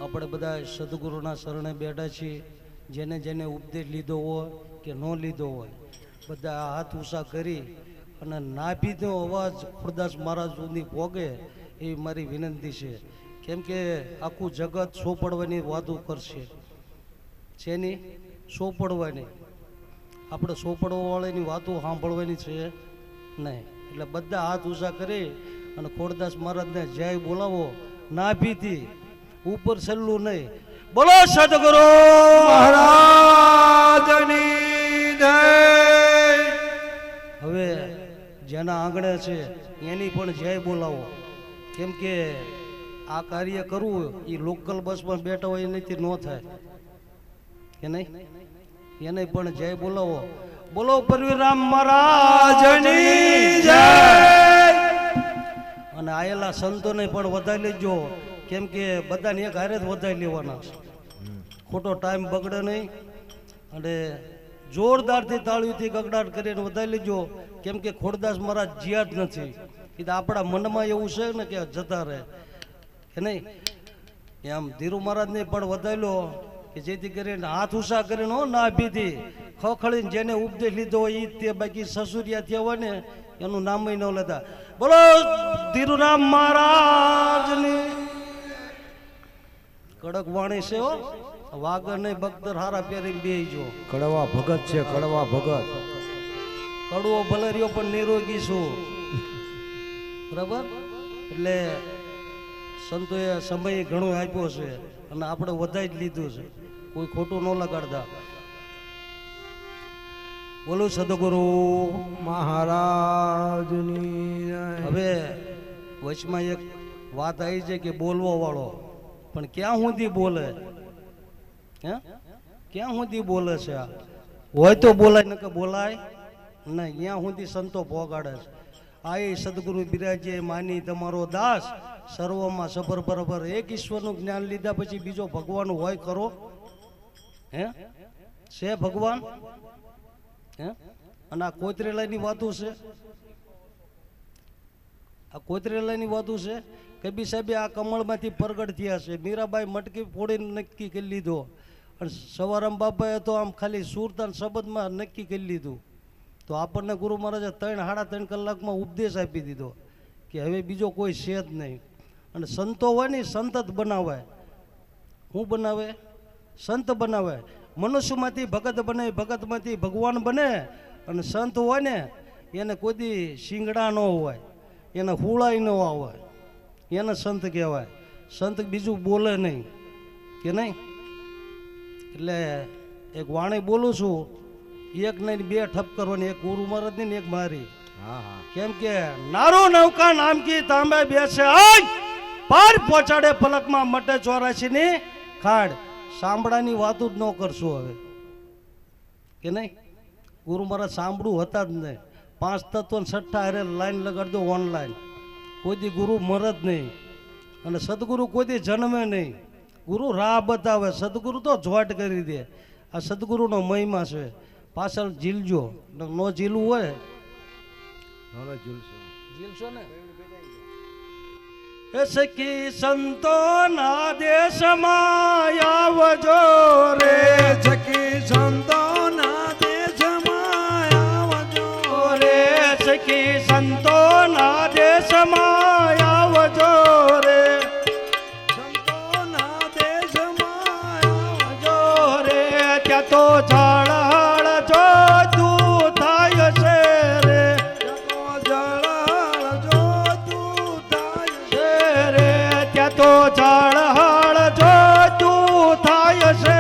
આપણે બધા સદગુરુના શરણે બેઠા છીએ. જેને જેને ઉપદેશ લીધો હોય કે ન લીધો હોય બધા હાથ ઊંચા કરી અને નાભીનો અવાજ ખુરદાસ મહારાજ સુધી પોગે એવી મારી વિનંતી છે. કેમ કે આખું જગત સોપડવાની વાતો કરશે. શેની? સોપડવાની. આપણે સોપડવાળાની વાતો સાંભળવાની છે નહીં. એટલે બધા હાથ ઊંચા કરી અને ખોડદાસ મહારાજને જય બોલાવો નાભીથી, ઉપર છેલ્લું નહીં. બોલો સદગુરુ મહારાજની જય. હવે જેના આંગણે છે એની પણ જય બોલાવો. કેમ કે આ કાર્ય કરવું એ લોકલ બસમાં બેઠા હોય એનાથી ન થાય કે નહીં. એને પણ જય બોલાવો. બોલો પરવીરામ મહારાજની જય. અને આયેલા સંતોને પણ વધારી લેજો. કેમ કે બધાને એક હારે જ વધારી લેવાના છે. ખોટો ટાઈમ બગડે નહીં. અને જોરદારથી તાળીઓથી ગગડાટ કરીને વધારી લેજો. કેમ કે ખોડદાસ મહારાજ જ્યાં જ નથી. એ તો આપણા મનમાં એવું છે ને કે જતા રહે કે નહીં. એમ ધીરુ મહારાજને પણ વધારી લો કે જેથી કરીને હાથ ઊંચા કરીને હો નાભીથી ખખડીને જેને ઉપદેશ લીધો હોય એ તે, બાકી સસુરિયા થયા હોય ને એનું નામ ન લેતા. બોલો ધીરુરામ મહારાજની કડક વાણી છે હો. વાગર નહીં બગદર હારા પહેરીને બેહીજો. કડવા ભગત છે, કડવા ભગત. કડવો ભલરિયો પણ નિરોગી છું. બરાબર. એટલે સંતોએ સમય ઘણો આપ્યો છે અને આપણે વધારી જ લીધું છે. કોઈ ખોટું ન લગાડતા. બોલો સદગુરુ મહારાજની જય. હવે વચમાં એક વાત આવી છે કે બોલવો વાળો પણ ક્યાં સુધી બોલે? હે, ક્યાં સુધી બોલે છે? આ હોય તો બોલાય, ન કે બોલાય નહીં. ત્યાં સુધી સંતો ભોગાડે છે. આ એ સદગુરુ બિરાજે માની તમારો દાસ, સર્વમાં સફર બરાબર. એક ઈશ્વરનું જ્ઞાન લીધા પછી બીજો ભગવાન હોય કરો? હે, છે ભગવાન? હે, અને આ કોતરેલાની વાતો છે. આ કોતરેલાની વાતો છે. કબીર સાહેબે આ કમળમાંથી પ્રગટ થયા છે. મીરાબાઈ મટકી ફોડીને નક્કી કરી લીધો. અને સવારામ બાપાએ તો આમ ખાલી સુરતાન શબ્દમાં નક્કી કરી લીધું. તો આપણને ગુરુ મહારાજે 3-3.5 કલાકમાં ઉપદેશ આપી દીધો કે હવે બીજો કોઈ છે જ નહીં. અને સંતો હોય ને સંત જ બનાવે. શું બનાવે? સંત બનાવે. મનુષ્યમાંથી ભગત બને, ભગતમાંથી ભગવાન બને. અને સંત હોય ને એને કોઈ દી શિંગડા ન હોય, એને હુળાઈ ન આવે, એને સંત કહેવાય. સંત બીજું બોલે નહીં કે નહીં. એટલે એક વાણી બોલું છું, એક નહીં 2 ઠપ કરવાની. એક ગુરુ મહારાજની ને એક મારી. કેમ કે નારો નૌકા નામ કી તાંબે બેસે આજ પાર પહોંચાડે પલકમાં મટે 84 ની ખાડ. સાંભળાની વાતો જ ન કરશું હવે કે નહીં. ગુરુ મહારાજ સાંભળું હતા જ નહીં. 5 તત્વ 6 હારે લાઈન લગાડ દો ઓનલાઈન. કોઈ દી ગુરુ મરદ નહીં. અને સદગુરુ કોઈ દી જન્મે નહીં. ગુરુ રાહ બતાવે, સદગુરુ તો જોટ કરી દે. આ સદગુરુનો મહિમા છે. પાછળ ઝીલજો. ન ઝીલવું હોય ઝીલશો ને. એ સખી સંતોના દેશમાં આવજો રે. સખી સંતોના દેશમાં આવજો રે. સખી સંતોના દેશમાં આવજો રે. સંતોના દેશમાં આવજો રે. ત્યાં તો ઝાડ જોતું થાય છે રે. ત્યાં તો ઝાડ જોતું થાય છે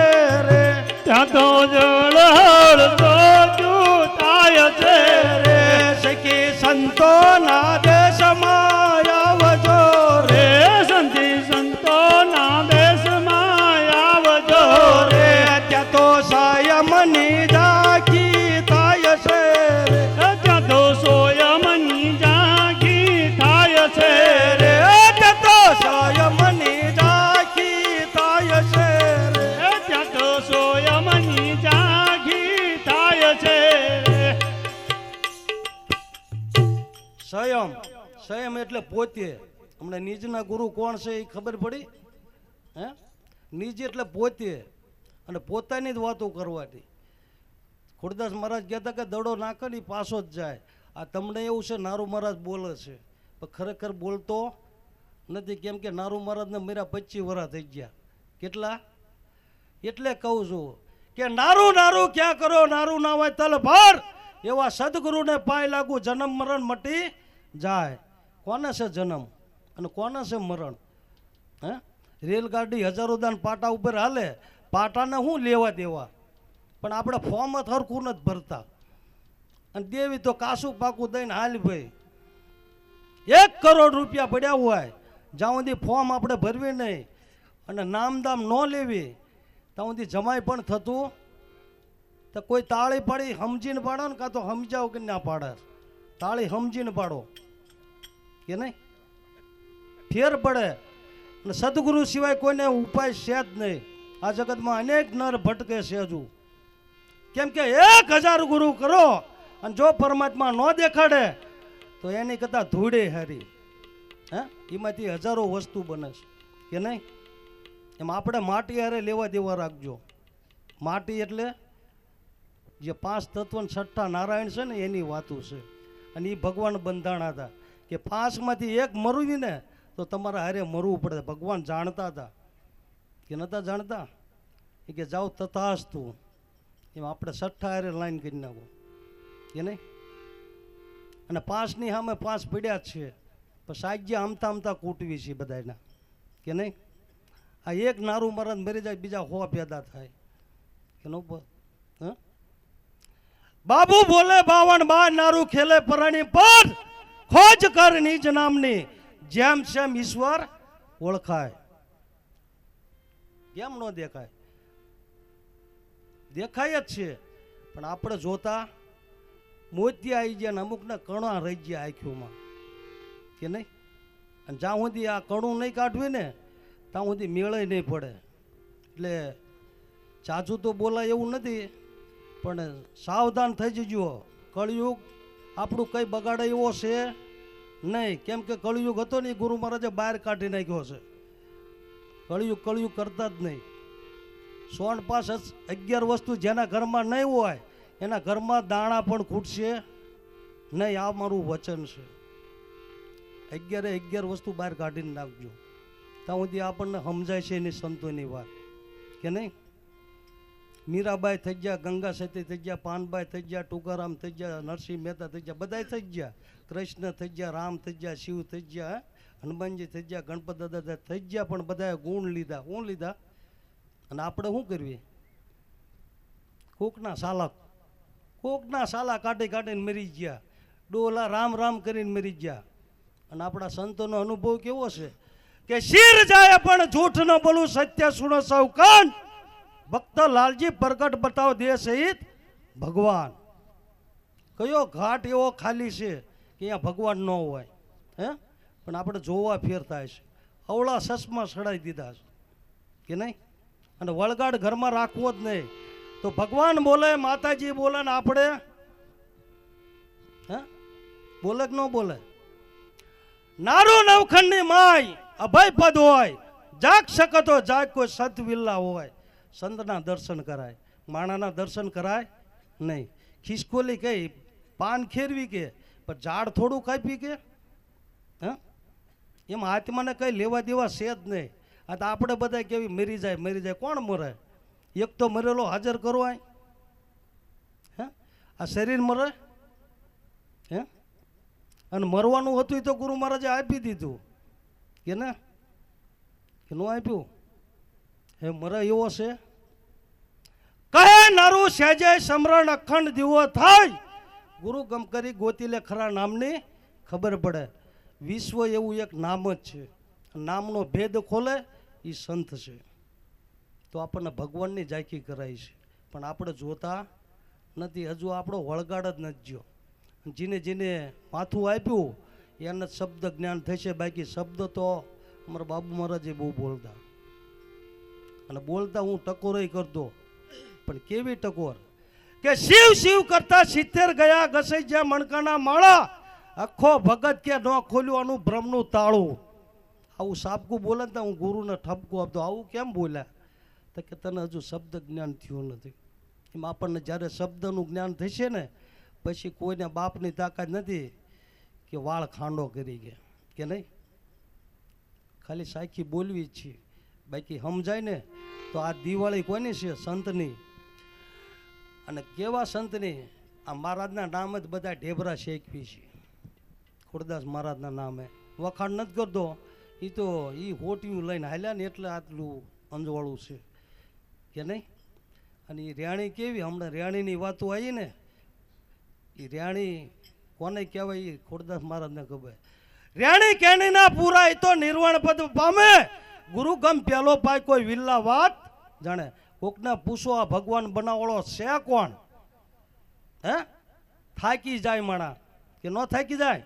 રે. ત્યાં તો ઝાડ જોતું થાય છે રે. સખી સંતોના દેશમાં આવજો રે. સંતોના દેશમાં આવજો રે. ત્યાં તો સાયમની ઝાંખી થાય છે રે. ત્યાં તો સોયમની ઝાંખી થાય છે રે. ત્યાં તો સોયમની ઝાંખી થાય છે રે. ત્યાં તો સોયમની ઝાંખી થાય છે રે. સંયમ, સંયમ એટલે પોતે. હમણાં નીચના ગુરુ કોણ છે એ ખબર પડી? હે, નિજ એટલે પોતે, અને પોતાની જ વાતો કરવાની. ખોડદાસ મહારાજ કહેતા કે દડો નાખે ને ઈ પાછો જ જાય. આ તમને એવું છે નારુ મહારાજ બોલે છે, પણ ખરેખર બોલતો નથી. કેમ કે નારુ મહારાજને મેરા 25 વર્ષ થઈ ગયા. કેટલા? એટલે કહું છું કે નારું નારું ક્યાં કરો, નારું ના હોય તલ ભર, એવા સદગુરુને પાય લાગુ, જન્મ મરણ મટી જાય. કોને છે જન્મ અને કોને છે મરણ? હે, રેલગાડી હજારો દાન પાટા ઉપર હાલે, પાટાને શું લેવા દેવા? પણ આપણે ફોર્મ જ હરખું નથી ભરતા, અને દેવી તો કાસું પાકું દઈને હાલ ભાઈ. 1 કરોડ રૂપિયા પડ્યા હોય, જ્યાં સુધી ફોર્મ આપણે ભરવી નહીં અને નામદામ ન લેવી, ત્યાં સુધી જમાય પણ થતું. તો કોઈ તાળી પાડી સમજીને પાડો ને, કાં તો સમજાવો કે ના પાડે. તાળી સમજીને પાડો કે નહીં, ફેર પડે. અને સદગુરુ સિવાય કોઈને ઉપાય છે જ નહીં. આ જગતમાં અનેક નર ભટકે છે હજુ. કેમ કે 1000 ગુરુ કરો અને જો પરમાત્મા ન દેખાડે તો એની કરતાં ધૂળે હારી. હે, એમાંથી હજારો વસ્તુ બને છે કે નહીં? એમ આપણે માટી હારે લેવા દેવા રાખજો. માટી એટલે જે 5 તત્વ 6ઠ્ઠા નારાયણ છે ને એની વાતું છે. અને એ ભગવાન બંધાણા હતા કે 5માંથી 1 મરવી ને તો તમારે હારે મરવું પડે. ભગવાન જાણતા હતા કે નતા જાણતા? એ કે જાઓ તથાસ્તુ. એમ આપણે 6ઠ્ઠા હારે લાઈન કરી નાખો કે નહીં? અને 5ની સામે 5 પડ્યા જ છે, પણ સાજ્ય આમતા આમતા કૂટવી છે બધાના કે નહીં? આ એક નારું મહારાજ મરી જાય, બીજા 100 પેદા થાય કે નો? હ, બાબુ બોલે 52 બાર, નારું ખેલે પરાણી પર, ખોજ કર નિજ નામની, જેમ જેમ ઈશ્વર ઓળખાય. કેમ ન દેખાય? દેખાય જ છે, પણ આપણે જોતા મોતી આવી ગયા ને અમુકને કણા રહી ગયા આંખોમાં કે નહીં? અને જ્યાં સુધી આ કણું નહીં કાઢવી ને ત્યાં સુધી મેળે નહીં પડે. એટલે ચાચું તો બોલાય એવું નથી, પણ સાવધાન થઈ જજો. કળિયુગ આપણું કંઈ બગાડે એવો છે નહીં. કેમ કે કળિયુગ હતો ને ગુરુ મહારાજે બહાર કાઢી નાખ્યો છે. કળિયુગ કરતા જ નહીં. 11 વસ્તુ જેના ઘરમાં નહીં હોય એના ઘરમાં દાણા પણ ખૂટશે નહીં. આ મારું વચન છે. 11 વસ્તુ બહાર કાઢીને નાખજો. ત્યાં સુધી આપણને સમજાય છે એની સંતોની વાત કે નહીં? મીરાબાઈ થઈ ગયા, ગંગા સતી થઈ ગયા, પાનબાઈ થઈ ગયા, ટુકારામ થઈ ગયા, નરસિંહ મહેતા થઈ ગયા, બધા થઈ ગયા. કૃષ્ણ થઈ ગયા, રામ થઈ ગયા, શિવ થઈ ગયા, હનુમાનજી થઈ ગયા, ગણપત દાદા થઈ ગયા. પણ બધાએ ગુણ લીધા. શું લીધા? અને આપણે શું કરવી? કોકના સાલા કાઢીને મરી ગયા. ડોલા રામ રામ કરીને મરી ગયા. અને આપણા સંતોનો અનુભવ કેવો છે કે શિર જાય પણ જૂઠ ન બોલું, સત્ય સુનો સૌ કાન, ભક્ત લાલજી પ્રગટ બતાવ દે સહિત ભગવાન. કયો ઘાટ એવો ખાલી છે કે અહીંયા ભગવાન ન હોય? હે, પણ આપણે જોવા ફેર થાય છે. અવળા સસમાં સડાઈ દીધા છે કે નહીં? અને વળગાડ ઘરમાં રાખવો જ નહીં. તો ભગવાન બોલે, માતાજી બોલે ને આપણે હે બોલે કે ન બોલે? નારું નવખંડની માય અભય પદ હોય, જાગ શકતો જાગ, કોઈ સંત વિલ્લા હોય. સંતના દર્શન કરાય, માણાના દર્શન કરાય નહીં. ખિસકોલી કઈ પાન ખેરવી કે, પણ ઝાડ થોડું કાપી કે? હા, એમ આત્માને કઈ લેવા દેવા છે જ નહીં. આ તો આપણે બધા કેવી મરી જાય. કોણ મરે? એક તો મરેલો હાજર કરો આય. હે, આ શરીર મરે? હે, અને મરવાનું હતું એ તો ગુરુ મહારાજે આપી દીધું કે ને? કે ન આપ્યું? હે, મરે એવો છે? કહે નારું સહેજે સમરણ અખંડ દીવો થાય, ગુરુ ગમ કરી ગોતી લે ખરા નામની ખબર પડે. વિશ્વ એવું એક નામ જ છે. નામનો ભેદ ખોલે એ સંત છે. તો આપણને ભગવાનની ઝાંખી કરાય છે, પણ આપણે જોતા નથી. હજુ આપણો વળગાડ જ નથી જ્યો. જેને માથું આપ્યું એને શબ્દ જ્ઞાન થશે. બાકી શબ્દ તો અમારા બાબુ મહારાજે બહુ બોલતા, અને બોલતા હું ટકોર કરતો. પણ કેવી ટકોર કે શિવ શિવ કરતા 70 ગયા, ઘસાઈ જ્યાં મણકાના માળા, આખો ભગત કે ન ખોલ્યું આનું બ્રહ્મનું તાળું. આવું સાપકું બોલે ને હું ગુરુને ઠપકો આપતો. આવું કેમ બોલ્યા? તો કે તને હજુ શબ્દ જ્ઞાન થયું નથી. એમ આપણને જ્યારે શબ્દનું જ્ઞાન થશે ને પછી કોઈને બાપની તાકાત નથી કે વાળ ખાંડો કરી ગયા કે નહીં. ખાલી સાખી બોલવી જ છે, બાકી સમજાય ને તો આ દિવાળી કોની છે? સંતની. અને કેવા સંતની? આ મહારાજના નામ જ બધા ઢેબરા શેકવી છે. ખુરદાસ મહારાજના નામે વખાણ નથી કરતો, એ તો એ હોટિયું લઈને હાલ્યા ને એટલે આટલું અંજવાળું છે કે નહીં. અને એ રેણી કેવી? હમણાં રેણીની વાતો આવી ને, એ રેણી કોને કહેવાય એ ખુરદાસ મહારાજને ખબર. રેણી કેણી ના પૂરાય તો નિર્વાણ પદ પામે, ગુરુ ગમ પેલો પાય કોઈ વિલ્લા વાત જાણે. કોકને પૂછો આ ભગવાન બનાવવાળો છે કોણ? હે? થાકી જાય માણા કે ન થાકી જાય?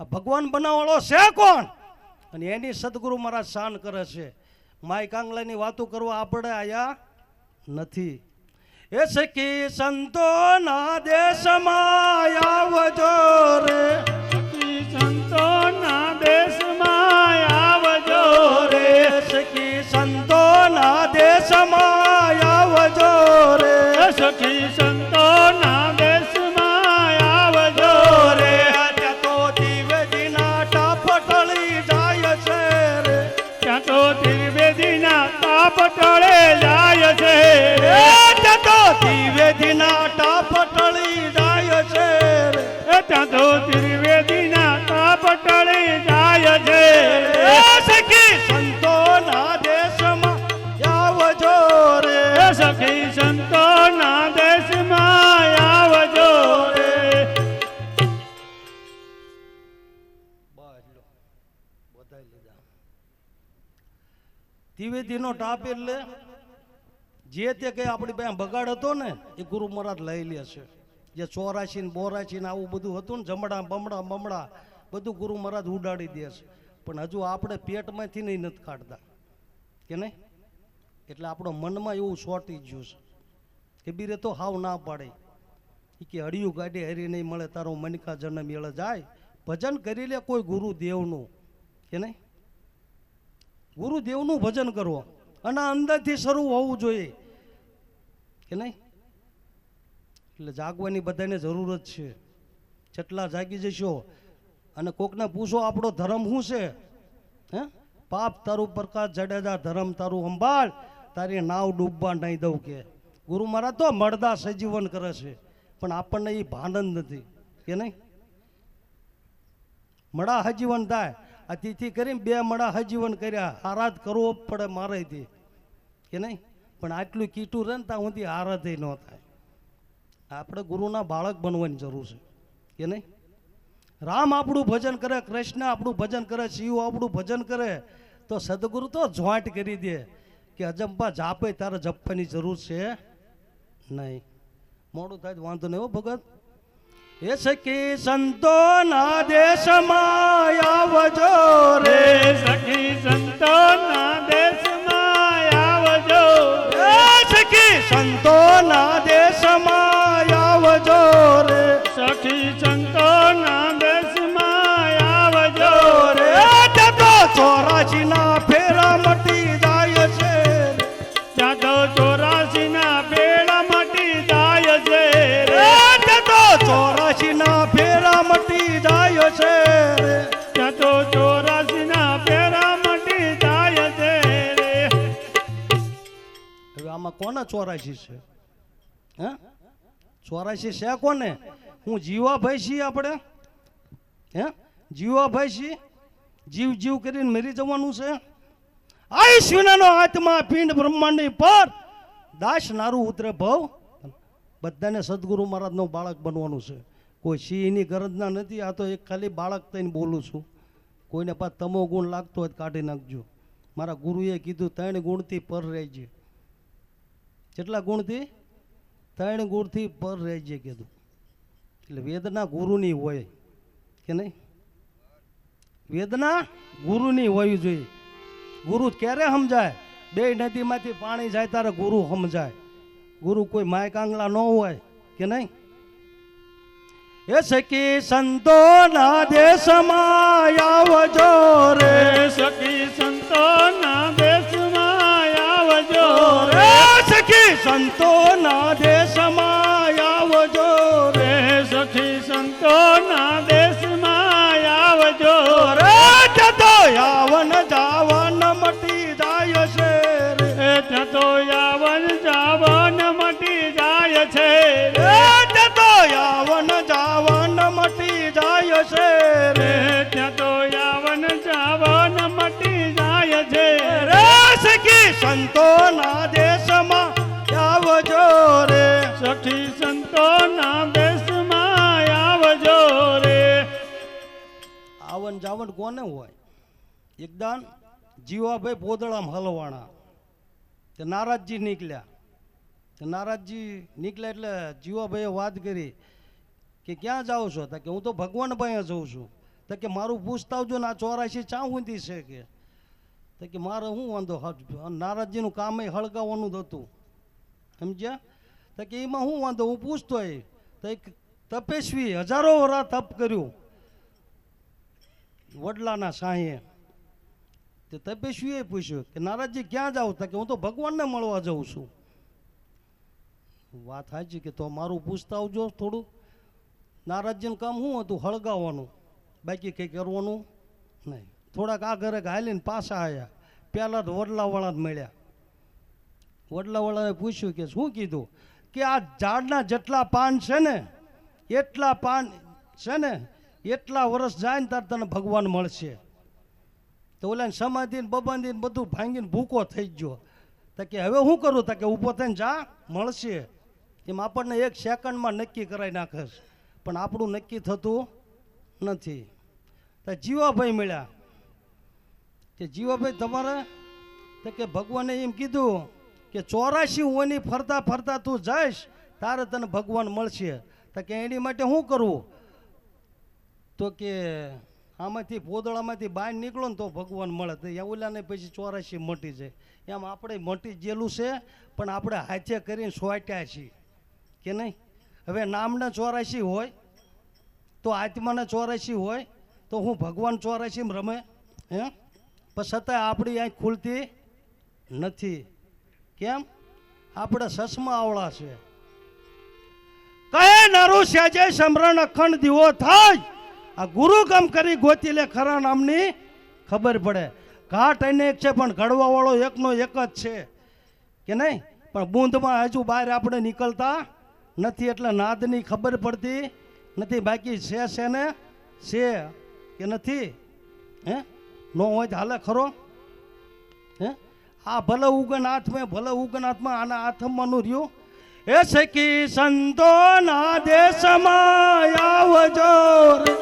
આ ભગવાન બનાવવાળો છે કોણ? અને એની સદગુરુ મહારાજ શાન કરે છે. માય કાંગલાની વાતો કરવા આપણે આયા નથી. એ સખી સંતોના દેશમાં આવજો રે, સંતોના દેશમાં આવજો રે, સખી સંતોના દેશમાં આવજો રે, સખી સંતોના દેશમાં આવજો રે. ત્યાં તો દિવેદીના તાપ ટળી જાય છે રે, ત્યાં તો ત્રિવેદીના તાપ ટળે જાય છે. ત્યાં તો દિવેદીના તાપ ટળી જાય છે રે, ત્યાં તો ત્રિવેદીના તાપ ટળે જાય છે. સખી સંતોના દેશમાં આવજો રે, સખી સંતોના દેશમાં આવજો રે. ત્રિવેદીનો ટાપ એટલે જે તે કઈ આપણી પાસે બગાડ હતો ને એ ગુરુ મહારાજ લઈ લે છે. જે 84 ને 82 ને આવું બધું હતું ને, જમડા બમડા બમડા બધું ગુરુ મહારાજ ઉડાડી દે છે. પણ હજુ આપણે પેટમાંથી નહીં નથી કાઢતા કે નહીં. એટલે આપણો મનમાં એવું સોટી ગયું છે. કબીરે તો હાવ ના પાડે કે હળિયું ગાડી હરી નહીં મળે તારો મનકા જન્મ એળે જાય. ભજન કરી લે કોઈ ગુરુદેવનું કે નહીં. ગુરુદેવનું ભજન કરવો અને અંદરથી શરૂ હોવું જોઈએ કે નહીં. એટલે જાગવાની બધાને જરૂરત છે. જેટલા જાગી જશો અને કોકને પૂછો આપણો ધર્મ શું છે? હે? પાપ તારું પ્રકાશ જડેજા, ધર્મ તારું સંભાળ, તારી નાવ ડૂબવા નહીં દઉં કે. ગુરુ મહારાજ તો મળદા સજીવન કરે છે, પણ આપણને એ ભાન જ નથી કે નહીં. મળા હજીવન થાય. આ તિથિ કરીને 2 મળા હજીવન કર્યા. આરાધ કરવો પડે મારેથી કે નહીં. પણ આટલું કીટું રહે ને ત્યાં સુધી આરાધ ન થાય. આપણે ગુરુના બાળક બનવાની જરૂર છે કે નહીં. રામ આપણું ભજન કરે, કૃષ્ણ આપણું ભજન કરે, શિવ આપણું ભજન કરે તો સદગુરુ તો જોઈન્ટ કરી દે કે અજંપા જાપે તારે જપવાની જરૂર છે નહીં. મોડું થાય તો વાંધો નહીં હો ભગત. એ સખી સંતોના દેશમાં આવજો રે, સખી સંતોના દેશમાં આવજો. એ સખી સંતોના દેશમાં આવજો રે, સખી સંતોના દેશમાં આવજો રે. ત્યાં તો 84 ના ફેરા મટી જાય છે, ત્યાં તો 84 ના ફેરા મટી જાય છે. ત્યાં તો 84 ના ફેરા મટી જાય છે, ત્યાં તો 84 ના ફેરા મટી જાય છે. હવે આમાં કોના 84 છે? હે? 84 છે કોને? હું જીવાભાઈ છીએ આપણે? હે? જીવાભાઈ છીએ? જીવ જીવ કરીને મરી જવાનું છે? આયુષ વિનાનો આત્મા પિંડ બ્રહ્માંડની પર દાસ નારું ઉતરે ભવ. બધાને સદગુરુ મહારાજનો બાળક બનવાનું છે. કોઈ સિંહની ગરજના નથી. આ તો એક ખાલી બાળક થઈને બોલું છું. કોઈને પાછ તમો ગુણ લાગતો હોય તો કાઢી નાખજો. મારા ગુરુએ કીધું 3 ગુણથી પર રહેજે. કેટલા ગુણથી? 3 ગુણથી પર રહેજે કીધું. એટલે વેદના ગુરુની હોય કે નહીં. વેદના ગુરુની હોવી જોઈએ. ગુરુ ક્યારે સમજાય? 2 નદીમાંથી પાણી જાય ત્યારે ગુરુ સમજાય. ગુરુ કોઈ માય કાંગલા ન હોય કે નહીં. એ સખી સંતોના દેશમાં આવજો રે, સખી સંતોના દેશમાં સંતોના દેશમાં આવજો રે સખી સંતોના દેશમાં આવજો રે જતો યાવન જાવન મટી જાય છે રે જતો યાવન જાવન મટી જાય છે રે જતો યાવન જાવન મટી જાય છે રે જતો યાવન જાવન મટી જાય છે રે સખી સંતોના દેશમાં આવજો રે સખી સંતોના દેશમાં આવજો રે આવન જાવન કોને હોય એકદાન જીવાભાઈ પોદળામાં હલવાણા તે નારાજજી નીકળ્યા તે નારાજજી નીકળ્યા એટલે જીવાભાઈએ વાત કરી કે ક્યાં જાઓ છો તો કે હું તો ભગવાન પાસે જઉં છું તો કે મારું પૂછતા આવજો ને આ 84 ચા ઊંધી છે કે તો કે મારે શું વાંધો નારાજજીનું કામ એ હળગાવવાનું જ હતું સમજ્યા તો કે એમાં શું વાંધો હું પૂછતો તો એક તપસ્વી હજારો વર્ષ તપ કર્યું વડલાના સાંઈએ તે તપસ્વીએ પૂછ્યું કે નારાજજી ક્યાં જાવ તો કે હું તો ભગવાનને મળવા જાઉં છું વાત સાચી કે તો મારું પૂછતા આવજો થોડું નારાજજીનું કામ શું હતું હળગાવવાનું બાકી કંઈ કરવાનું નહીં થોડાક આ ઘરે હાલીને પાછા આવ્યા પહેલાં તો વડલાવાળા જ મળ્યા વડલાવાળાએ પૂછ્યું કે શું કીધું કે આ ઝાડના જેટલા પાન છે ને એટલા પાન છે ને એટલા વર્ષ જાય ને ત્યારે તને ભગવાન મળશે તો ઓલાને સમાધિને બબાંધીને બધું ભાંગીને ભૂકો થઈ ગયો તો કે હવે શું કરું તો કે ઊભો થઈને જા મળશે એમ આપણને એક સેકન્ડમાં નક્કી કરાવી નાખે છે પણ આપણું નક્કી થતું નથી તો જીવાભાઈ મળ્યા કે જીવાભાઈ તમારે તો કે ભગવાને એમ કીધું કે 84 ઓની ફરતા ફરતા તું જઈશ તારે તને ભગવાન મળશે તો કે એની માટે શું કરવું તો કે આમાંથી પોદળામાંથી બહાર નીકળો ને તો ભગવાન મળે તો ઓલાને પછી 84 મટી જાય એમ આપણે મટી ગયેલું છે પણ આપણે હાથે કરીને સોટ્યા છીએ કે નહીં હવે નામના 84 હોય તો આત્માના 84 હોય તો હું ભગવાન 84 રમે હે પણ છતાંય આપણી આંખ ખુલતી નથી કેમ આપણે સસમા આવડા છે કહે નરું સહેજે સમરણ અખંડ દીવો થાય આ ગુરુ કામ કરી ગોતી લે ખરા નામની ખબર પડે ઘાટ અનેક છે પણ ઘડવા વાળો એકનો એક જ છે કે નહીં પણ બૂંદમાં હજુ બહાર આપણે નીકળતા નથી એટલે નાદની ખબર પડતી નથી બાકી છે ને છે કે નથી હે નો હોય તો હાલે ખરો હે આ ભલે ઉગન હાથમાં ભલે ઉગન હાથમાં આના હાથમાંનું રહ્યું એ સખી સંતોના દેશમાં આવજો રે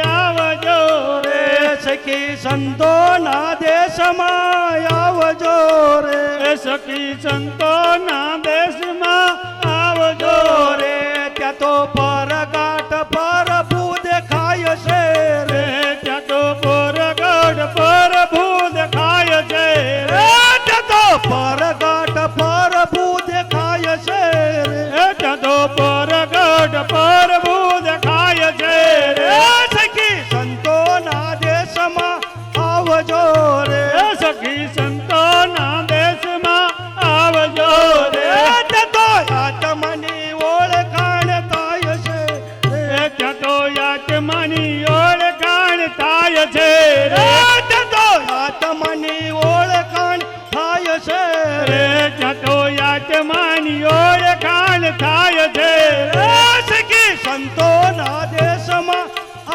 આવજો રે સખી સંતોના દેશમાં આવજો રે સખી સંતોના દેશમાં આવજો રે ત્યાં તો પરગાટ પ્રભુ દેખાય છે રે ત્યાં તો પરગઢ પ્રભુ દેખાય છે ત્યાં તો પરગાટ પ્રભુ દેખાય છે રે ત્યાં તો પરગઢ પ્રભુ દેખાય છે સખી સંતોના દેશમાં આવજો રે સખી સંતોના દેશમાં આવજો રે તો આત્માની ઓળખાણ થાય છે ત્યાં તો આત્માની ઓળખાણ થાય છે તો આત્માની ઓળખાણ થાય છે ત્યાં તો આત્માની ઓળખાણ થાય છે સખી સંતોના દેશમાં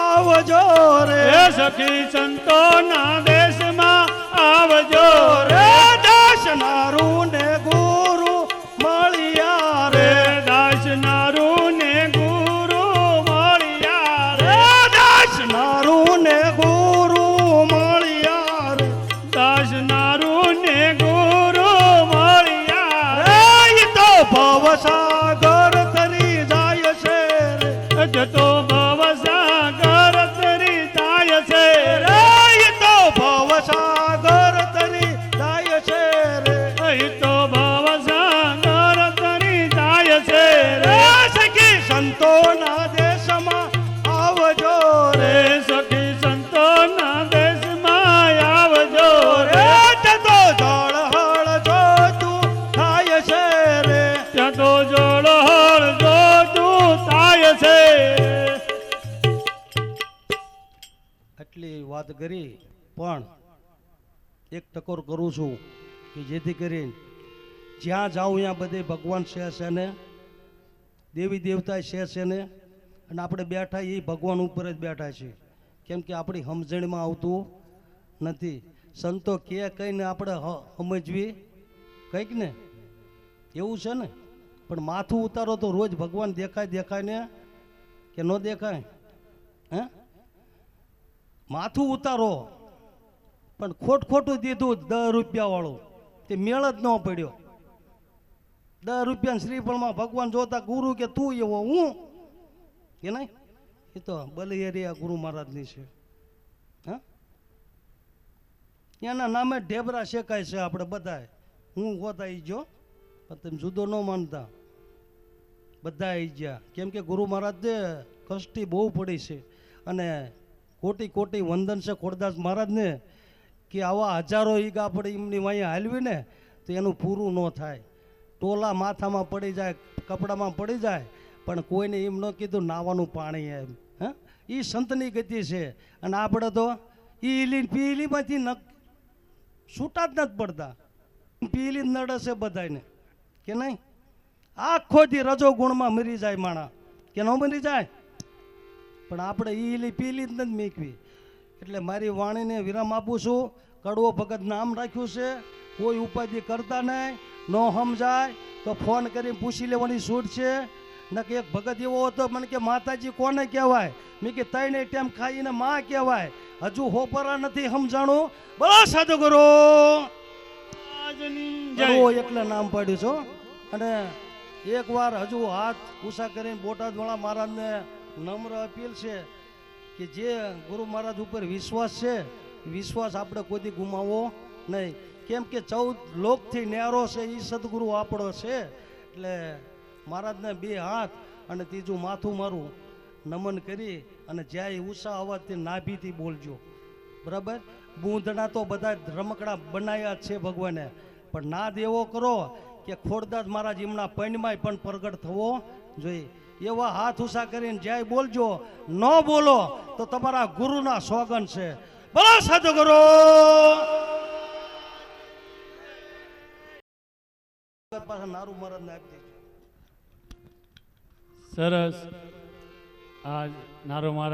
આવજો રે સખી સંતોના દેશમાં આવજો રે દાસનારું ને ગુરુ મળ્યા રે દાસનારું ને ગુરુ મળ્યા રે દાસનારું ને ગુરુ મળ્યા રે દાસનારું ને ગુરુ મળ્યા રે ઈ તો ભવસાગર તરી જાય છે રે જતો ભવસાગર તરી જાય છે રે ઈ તો એટલી વાત કરી, પણ એક ટકોર કરું છું કે જેથી કરીને જ્યાં જાઉં ત્યાં બધે ભગવાન છે ને દેવી દેવતા છે ને, અને આપણે બેઠા એ ભગવાન ઉપર જ બેઠા છીએ. કેમ કે આપણી સમજણમાં આવતું નથી. સંતો કે કહીને આપણે સમજવી કંઈક ને એવું છે ને. પણ માથું ઉતારો તો રોજ ભગવાન દેખાય ને કે ન દેખાય? હે, માથું ઉતારો પણ ખોટું દીધું 10 રૂપિયા વાળું, તે મેળ જ ન પડ્યો. 10 રૂપિયા શ્રીફળમાં ભગવાન જોતા ગુરુ કે તું એવો હું કે નહીં? એ તો બલિયરિયા ગુરુ મહારાજની છે. હા, એના નામે ઢેબરા શેકાય છે આપણે બધાય. હું હોતા ઈ જો, પણ તમે જુદો ન માનતા, બધા આવી ગયા. કેમ કે ગુરુ મહારાજને કષ્ટી બહુ પડી છે, અને કોટી વંદન છે ખોડદાસ મહારાજને કે આવા હજારો ઈગ આપણે એમની વાંહે હાલવી ને તો એનું પૂરું ન થાય. ટોલા માથામાં પડી જાય, કપડામાં પડી જાય, પણ કોઈને એમ ન કીધું નાવાનું પાણી એમ. હે, એ સંતની ગતિ છે. અને આપણે તો ઈલી પીલીમાંથી છૂટા જ નથી પડતા. પીલી નડે છે બધાને કે નહીં? આખો દી રજો ગુણમાં મરી જાય માણા કે ન મરી જાય, પણ આપણે ઈલી પીલી જ નથી મેકવી. એટલે મારી વાણીને વિરામ આપું છું. કડવો ભગત નામ રાખ્યું છે, કોઈ ઉપાધિ કરતા નહીં. ન સમજાય તો ફોન કરીને પૂછી લેવાની છૂટ છે. ન કે એક ભગત એવો હતો મને કે માતાજી કોને કહેવાય? મેં કે 3 ટાઈમ ખાઈને માં કહેવાય. હજુ હોપરા નથી સમજાણું. બોલો સદગુરુ એટલે નામ પાડ્યું છો. અને એક વાર હજુ હાથ ઊંચા કરીને બોટાદવાળા મહારાજને નમ્ર અપીલ છે કે જે ગુરુ મહારાજ ઉપર વિશ્વાસ છે, વિશ્વાસ આપણે કોઈથી ગુમાવવો નહીં. કેમ કે 14 લોકથી ન્યારો છે એ સદગુરુ આપણો છે. એટલે મહારાજને 2 હાથ અને ત્રીજું માથું મારું નમન કરી અને જ્યાં ઊંચા અવાજથી નાભીથી બોલજો. બરાબર? બૂંદના તો બધા રમકડા બનાવ્યા છે ભગવાને, પણ નાદ એવો કરો કે ખોડદાસ મહારાજ એમના પૈણમાં પણ પ્રગટ થવો જોઈએ. એવા હાથ ઊંચા કરીને જ્યાં બોલજો. ન બોલો તો તમારા ગુરુના સોગન છે. બોલો સદગુરુ. પાછા નારું મહારાજને આપી દેજો. સરસ. આ નારો મહારાજ